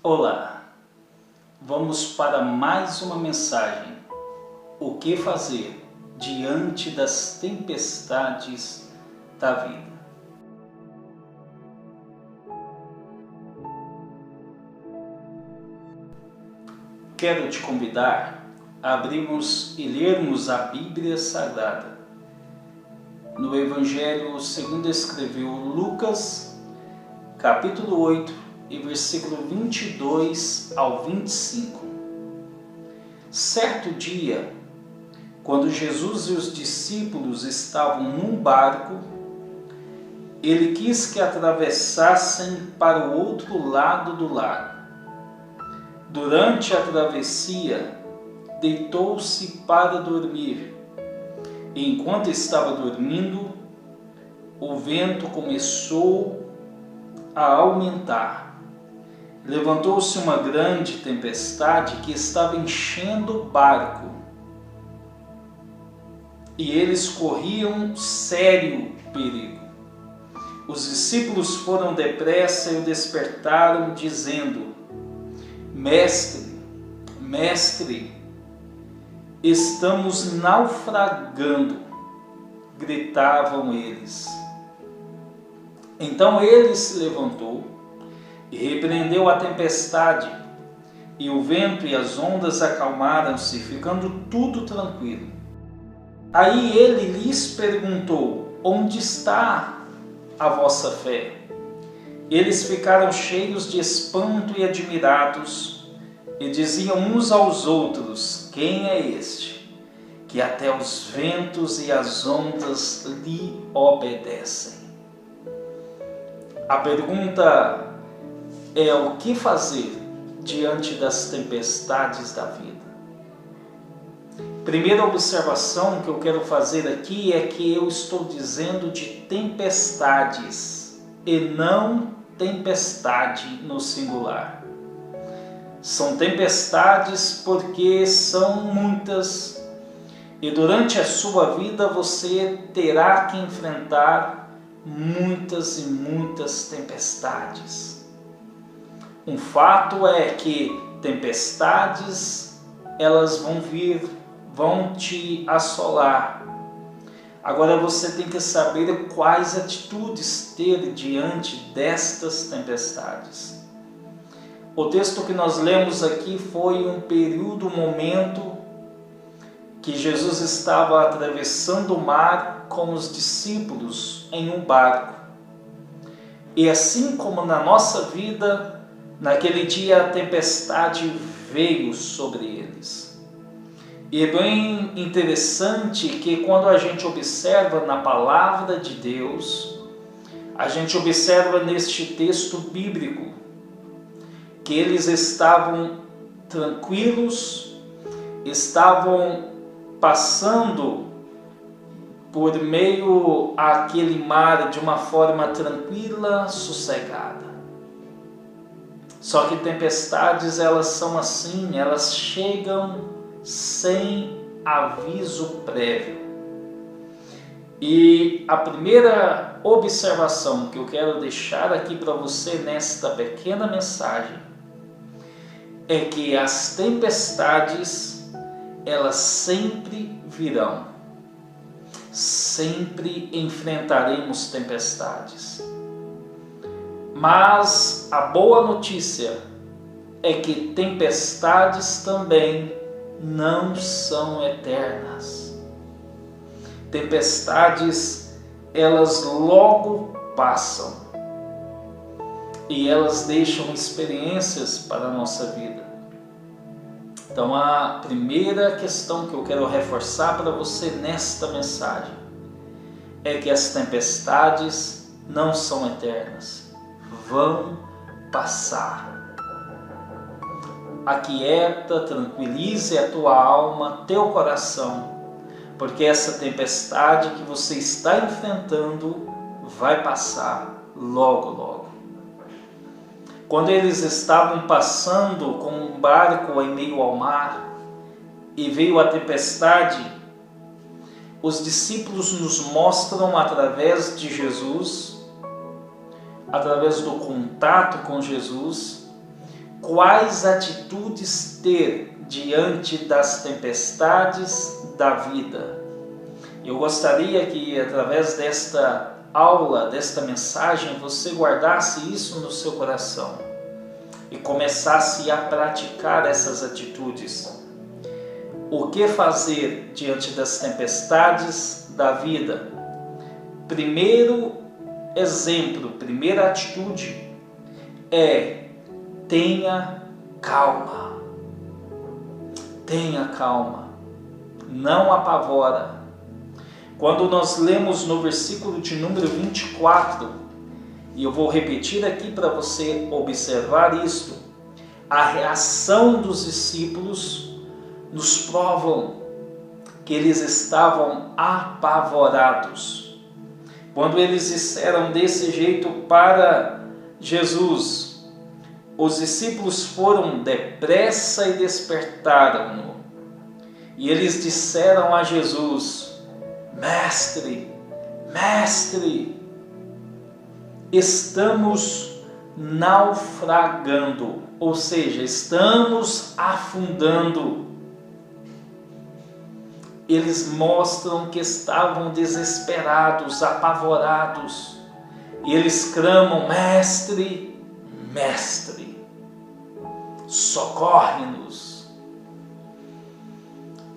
Olá, vamos para mais uma mensagem. O que fazer diante das tempestades da vida? Quero te convidar a abrirmos e lermos a Bíblia Sagrada. No Evangelho segundo escreveu Lucas, capítulo 8, e versículo 22 ao 25. Certo dia, quando Jesus e os discípulos estavam num barco, ele quis que atravessassem para o outro lado do lago. Durante a travessia, deitou-se para dormir. E enquanto estava dormindo, o vento começou a aumentar. Levantou-se uma grande tempestade que estava enchendo o barco. E eles corriam sério perigo. Os discípulos foram depressa e o despertaram, dizendo: Mestre, Mestre, estamos naufragando, gritavam eles. Então ele se levantou e repreendeu a tempestade, e o vento e as ondas acalmaram-se, ficando tudo tranquilo. Aí ele lhes perguntou: onde está a vossa fé? Eles ficaram cheios de espanto e admirados, e diziam uns aos outros: quem é este, que até os ventos e as ondas lhe obedecem? A pergunta é: o que fazer diante das tempestades da vida? Primeira observação que eu quero fazer aqui é que eu estou dizendo de tempestades e não tempestade no singular. São tempestades porque são muitas, e durante a sua vida você terá que enfrentar muitas e muitas tempestades. Um fato é que tempestades, elas vão vir, vão te assolar. Agora você tem que saber quais atitudes ter diante destas tempestades. O texto que nós lemos aqui foi um período, um momento que Jesus estava atravessando o mar com os discípulos em um barco. E assim como na nossa vida, naquele dia a tempestade veio sobre eles. E é bem interessante que quando a gente observa na palavra de Deus, a gente observa neste texto bíblico que eles estavam tranquilos, estavam passando por meio àquele mar de uma forma tranquila, sossegada. Só que tempestades, elas são assim, elas chegam sem aviso prévio. E a primeira observação que eu quero deixar aqui para você nesta pequena mensagem é que as tempestades, elas sempre virão. Sempre enfrentaremos tempestades. Mas a boa notícia é que tempestades também não são eternas. Tempestades, elas logo passam e elas deixam experiências para a nossa vida. Então a primeira questão que eu quero reforçar para você nesta mensagem é que as tempestades não são eternas, vão passar. Aquieta, tranquilize a tua alma, teu coração, porque essa tempestade que você está enfrentando vai passar logo, logo. Quando eles estavam passando com um barco em meio ao mar e veio a tempestade, os discípulos nos mostram através de Jesus, através do contato com Jesus, quais atitudes ter diante das tempestades da vida. Eu gostaria que, através desta aula, desta mensagem, você guardasse isso no seu coração e começasse a praticar essas atitudes. O que fazer diante das tempestades da vida? Primeiro exemplo, primeira atitude é: tenha calma. Tenha calma. Não apavora. Quando nós lemos no versículo de número 24, e eu vou repetir aqui para você observar isto, a reação dos discípulos nos provam que eles estavam apavorados. Quando eles disseram desse jeito para Jesus, os discípulos foram depressa e despertaram-no. E eles disseram a Jesus: Mestre, Mestre, estamos naufragando, ou seja, estamos afundando. Eles mostram que estavam desesperados, apavorados, e eles clamam: Mestre, Mestre, socorre-nos.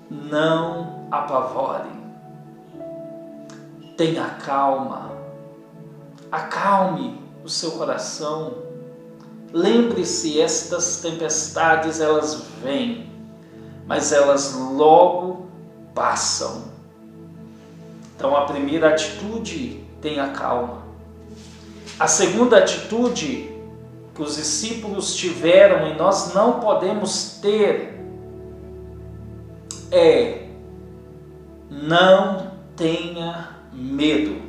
Não apavore, tenha calma, acalme o seu coração. Lembre-se, estas tempestades elas vêm, mas elas logo passam. Então a primeira atitude, tenha calma. A segunda atitude que os discípulos tiveram e nós não podemos ter é: não tenha medo.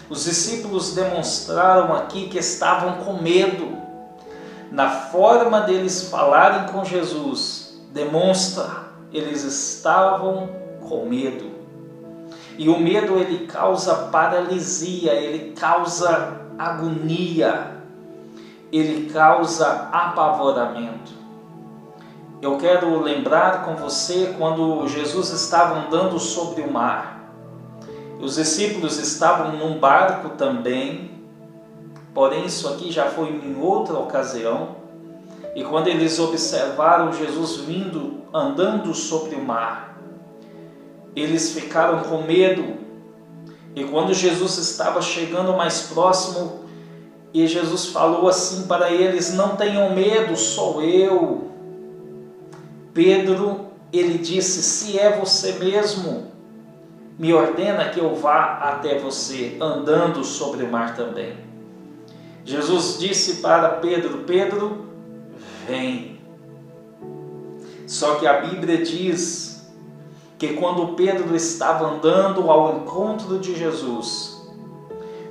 Os discípulos demonstraram aqui que estavam com medo. Na forma deles falarem com Jesus, demonstra, eles estavam com medo. E o medo, ele causa paralisia, ele causa agonia, ele causa apavoramento. Eu quero lembrar com você quando Jesus estava andando sobre o mar. Os discípulos estavam num barco também, porém isso aqui já foi em outra ocasião. E quando eles observaram Jesus vindo, andando sobre o mar, eles ficaram com medo. E quando Jesus estava chegando mais próximo, e Jesus falou assim para eles: não tenham medo, sou eu. Pedro, ele disse: se é você mesmo, me ordena que eu vá até você, andando sobre o mar também. Jesus disse para Pedro: Pedro, vem. Só que a Bíblia diz que quando Pedro estava andando ao encontro de Jesus,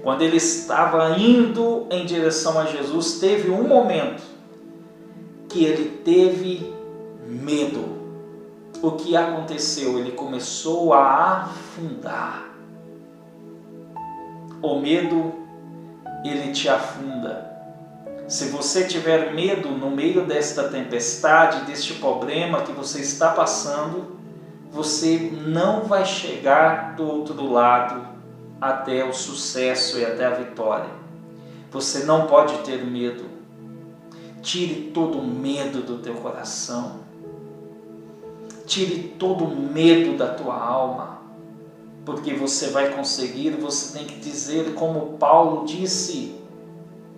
quando ele estava indo em direção a Jesus, teve um momento que ele teve medo. O que aconteceu? Ele começou a afundar. O medo, ele te afunda. Se você tiver medo no meio desta tempestade, deste problema que você está passando, você não vai chegar do outro lado até o sucesso e até a vitória. Você não pode ter medo. Tire todo o medo do teu coração. Tire todo o medo da tua alma. Porque você vai conseguir, você tem que dizer como Paulo disse: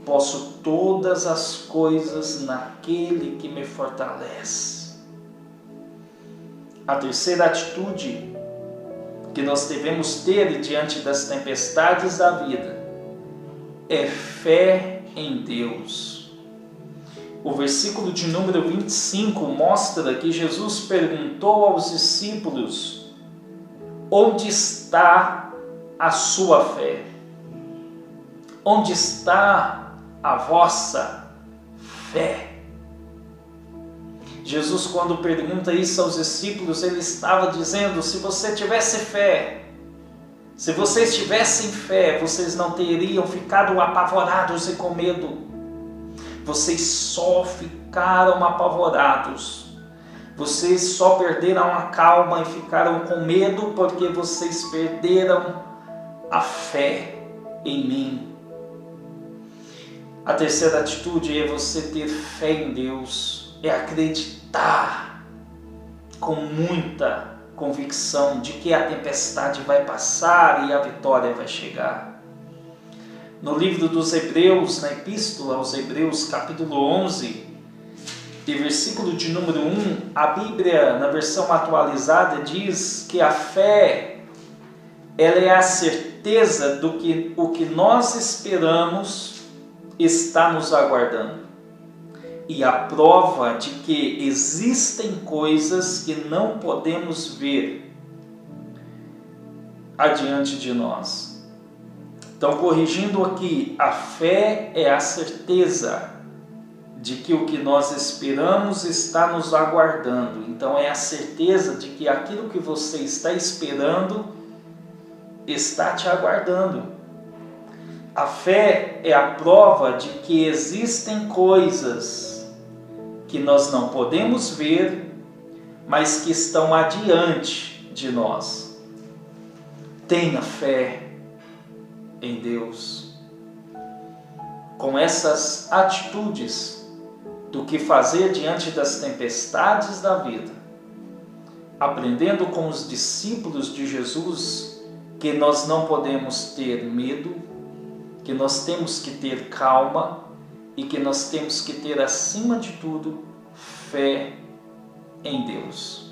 posso todas as coisas naquele que me fortalece. A terceira atitude que nós devemos ter diante das tempestades da vida é fé em Deus. O versículo de número 25 mostra que Jesus perguntou aos discípulos: onde está a sua fé? Onde está a vossa fé? Jesus, quando pergunta isso aos discípulos, ele estava dizendo: se você tivesse fé, se vocês tivessem fé, vocês não teriam ficado apavorados e com medo. vocês só ficaram apavorados, vocês só perderam a calma e ficaram com medo porque vocês perderam a fé em mim. A terceira atitude é você ter fé em Deus, é acreditar com muita convicção de que a tempestade vai passar e a vitória vai chegar. No livro dos Hebreus, na Epístola aos Hebreus, capítulo 11, e versículo de número 1, a Bíblia, na versão atualizada, diz que a fé, ela é a certeza do que o que nós esperamos está nos aguardando, e a prova de que existem coisas que não podemos ver adiante de nós. Então, corrigindo aqui, a fé é a certeza de que o que nós esperamos está nos aguardando. Então, é a certeza de que aquilo que você está esperando está te aguardando. A fé é a prova de que existem coisas que nós não podemos ver, mas que estão adiante de nós. Tenha fé em Deus. Com essas atitudes do que fazer diante das tempestades da vida, aprendendo com os discípulos de Jesus que nós não podemos ter medo, que nós temos que ter calma e que nós temos que ter, acima de tudo, fé em Deus.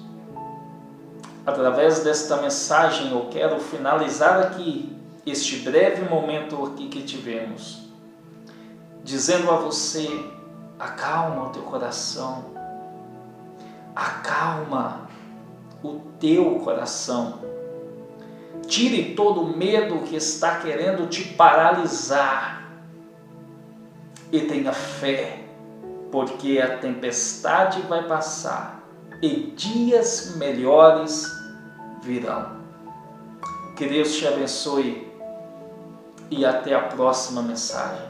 Através desta mensagem eu quero finalizar aqui este breve momento aqui que tivemos, dizendo a você: acalma o teu coração, acalma o teu coração, tire todo o medo que está querendo te paralisar e tenha fé, porque a tempestade vai passar e dias melhores virão. Que Deus te abençoe e até a próxima mensagem.